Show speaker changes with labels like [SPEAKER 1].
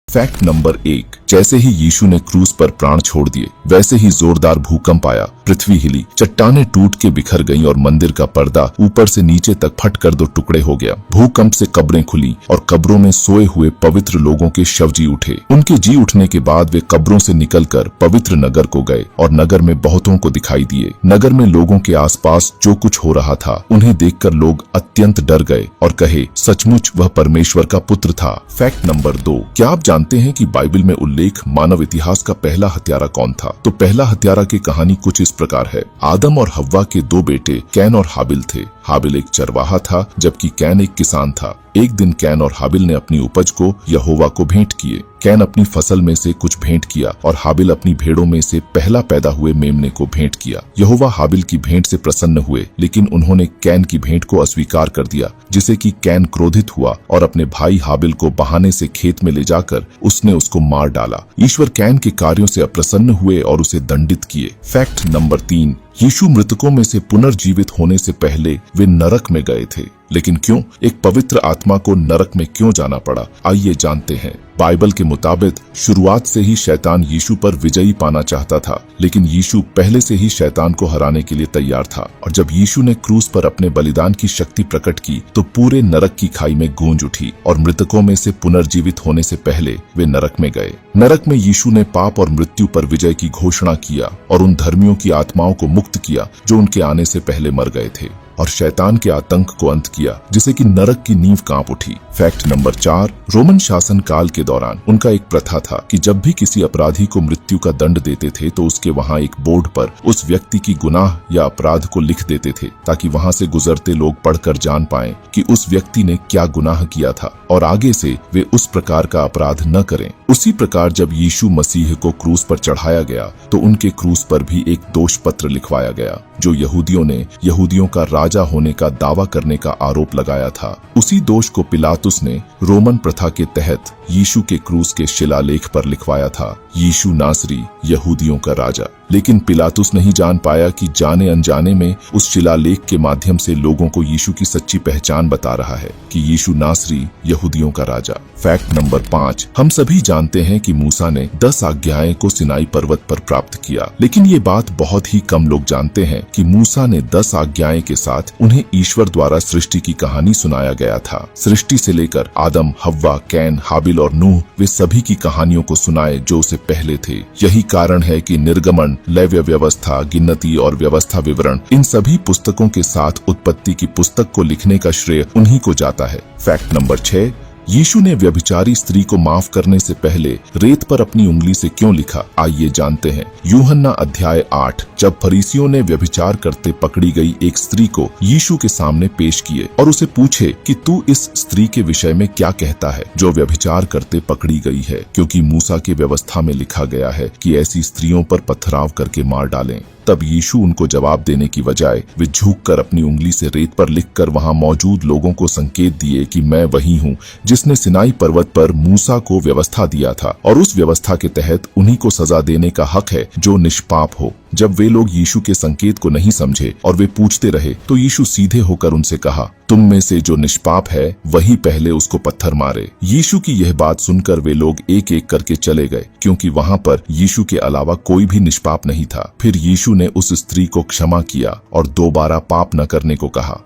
[SPEAKER 1] Fact number 1। जैसे ही यीशु ने क्रूस पर प्राण छोड़ दिए वैसे ही जोरदार भूकंप आया, पृथ्वी हिली, चट्टानें टूट के बिखर गईं और मंदिर का पर्दा ऊपर से नीचे तक फटकर दो टुकड़े हो गया। भूकंप से कब्रें खुली और कब्रों में सोए हुए पवित्र लोगों के शव जी उठे। उनके जी उठने के बाद वे कब्रों से निकलकर पवित्र नगर को गए और नगर में बहुतों को दिखाई दिए। नगर में लोगों के आसपास जो कुछ हो रहा था उन्हें देखकर लोग अत्यंत डर गए और कहे, सचमुच वह परमेश्वर का पुत्र था। Fact number 2। क्या आप जानते हैं कि बाइबल में उल्लेख मानव इतिहास का पहला हत्यारा कौन था? तो पहला हत्यारा की कहानी कुछ इस प्रकार है। आदम और हव्वा के दो बेटे कैन और हाबिल थे। हाबिल एक चरवाहा था जबकि कैन एक किसान था। एक दिन कैन और हाबिल ने अपनी उपज को यहोवा को भेंट किए। कैन अपनी फसल में से कुछ भेंट किया और हाबिल अपनी भेड़ों में से पहला पैदा हुए मेमने को भेंट किया। यहोवा हाबिल की भेंट से प्रसन्न हुए, लेकिन उन्होंने कैन की भेंट को अस्वीकार कर दिया, जिसे कि कैन क्रोधित हुआ और अपने भाई हाबिल को बहाने से खेत में ले जाकर उसने उसको मार डाला। ईश्वर कैन के कार्यों से अप्रसन्न हुए और उसे दंडित किए। Fact number 3। यीशु मृतकों में से पुनर्जीवित होने से पहले वे नरक में गए थे, लेकिन क्यों? एक पवित्र आत्मा को नरक में क्यों जाना पड़ा, आइए जानते हैं। बाइबल के मुताबिक शुरुआत से ही शैतान यीशु पर विजयी पाना चाहता था, लेकिन यीशु पहले से ही शैतान को हराने के लिए तैयार था। और जब यीशु ने क्रूस पर अपने बलिदान की शक्ति प्रकट की तो पूरे नरक की खाई में गूंज उठी और मृतकों में से पुनर्जीवित होने से पहले वे नरक में गए। नरक में यीशु ने पाप और मृत्यु पर विजय की घोषणा किया और उन धर्मियों की आत्माओं को मुक्त किया जो उनके आने से पहले मर गए थे, और शैतान के आतंक को अंत किया, जिसे कि नरक की नींव कांप उठी। Fact number 4। रोमन शासन काल के दौरान उनका एक प्रथा था कि जब भी किसी अपराधी को मृत्यु का दंड देते थे तो उसके वहां एक बोर्ड पर उस व्यक्ति की गुनाह या अपराध को लिख देते थे, ताकि वहां से गुजरते लोग पढ़कर जान पाएं कि उस व्यक्ति ने क्या गुनाह किया था और आगे से वे उस प्रकार का अपराध न करें। उसी प्रकार जब यीशु मसीह को क्रूस पर चढ़ाया गया तो उनके क्रूस पर भी एक दोष पत्र लिखवाया गया, जो यहूदियों ने यहूदियों का राजा होने का दावा करने का आरोप लगाया था। उसी दोष को पिलातुस ने रोमन प्रथा के तहत यीशु के क्रूस के शिलालेख पर लिखवाया था, यीशु नासरी यहूदियों का राजा। लेकिन पिलातुस नहीं जान पाया कि जाने अनजाने में उस शिलालेख के माध्यम से लोगों को यीशु की सच्ची पहचान बता रहा है कि यीशु नासरी यहूदियों का राजा। Fact number 5। हम सभी जानते हैं कि मूसा ने 10 आज्ञाएं को सिनाई पर्वत पर प्राप्त किया, लेकिन ये बात बहुत ही कम लोग जानते हैं कि मूसा ने 10 आज्ञाएं के साथ उन्हें ईश्वर द्वारा सृष्टि की कहानी सुनाया गया था। सृष्टि से लेकर आदम, हव्वा, कैन, हाबिल और नूह, वे सभी की कहानियों को सुनाए जो उसे पहले थे। यही कारण है कि निर्गमन, लेव्य व्यवस्था, गिन्नती और व्यवस्था विवरण, इन सभी पुस्तकों के साथ उत्पत्ति की पुस्तक को लिखने का श्रेय उन्हीं को जाता है। Fact number 6। यीशु ने व्यभिचारी स्त्री को माफ करने से पहले रेत पर अपनी उंगली से क्यों लिखा, आइए जानते हैं। यूहन्ना अध्याय 8। जब फरीसियों ने व्यभिचार करते पकड़ी गई एक स्त्री को यीशु के सामने पेश किए और उसे पूछे कि तू इस स्त्री के विषय में क्या कहता है जो व्यभिचार करते पकड़ी गई है, क्योंकि मूसा की व्यवस्था में लिखा गया है कि ऐसी स्त्रियों पर पथराव करके मार डालें। तब यीशु उनको जवाब देने की बजाय वे झुककर अपनी उंगली से रेत पर लिखकर वहां मौजूद लोगों को संकेत दिए कि मैं वही हूं जिसने सिनाई पर्वत पर मूसा को व्यवस्था दिया था, और उस व्यवस्था के तहत उन्हीं को सजा देने का हक है जो निष्पाप हो। जब वे लोग यीशु के संकेत को नहीं समझे और वे पूछते रहे तो यीशु सीधे होकर उनसे कहा, तुम में से जो निष्पाप है वही पहले उसको पत्थर मारे। यीशु की यह बात सुनकर वे लोग एक एक करके चले गए, क्योंकि वहां पर यीशु के अलावा कोई भी निष्पाप नहीं था। फिर यीशु ने उस स्त्री को क्षमा किया और दोबारा पाप न करने को कहा।